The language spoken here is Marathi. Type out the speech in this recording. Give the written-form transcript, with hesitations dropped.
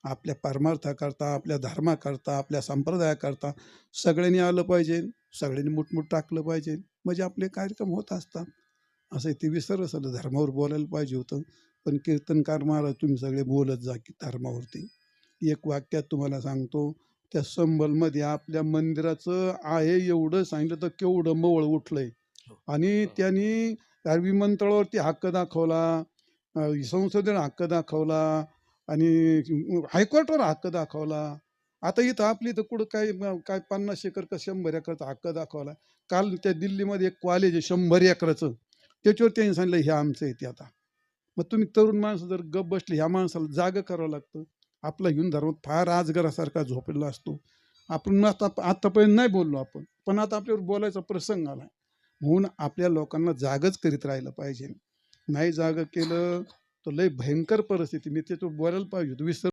आपल्या परमार्थाकरता, आपल्या धर्माकरता, आपल्या संप्रदायाकरता सगळ्यांनी आलं पाहिजे, सगळ्यांनी मुठमुठ टाकलं पाहिजे, म्हणजे आपले कार्यक्रम होत असतात. असं ते विसरलं सगळं, धर्मावर बोलायला पाहिजे होतं. पण कीर्तनकार महाराज तुम्ही सगळे बोलत जा की धर्मावरती. एक वाक्यात तुम्हाला सांगतो, त्या संबलमध्ये आपल्या मंदिराचं आहे एवढं सांगितलं तर केवढं मवळ उठलंय. आणि त्यांनी विमानतळावरती हक्क दाखवला, संसदेने हक्क दाखवला आणि हायकोर्टवर हक्क दाखवला. आता इथं आपली इथं कुठं काय 50 एकर का 100 एकरचा हक्क दाखवला. काल त्या दिल्लीमध्ये एक कॉलेज आहे 100 एकराचं, त्याच्यावर त्यांनी सांगितलं हे आमचं आहे ते. आता मग तुम्ही तरुण माणसं जर गप बसले, ह्या माणसाला जागं करावं लागतं. आपला हिंदू धर्म फार आजगरासारखा झोपलेला असतो. आपण आतापर्यंत नाही बोललो आपण, पण आता आपल्यावर बोलायचा प्रसंग आला. म्हणून आपल्या लोकांना जागच करीत राहिलं पाहिजे. नाही जागं केलं तर लय भयंकर परिस्थिती. मी त्याच्यावर बोलायला पाहिजे होतं, विसर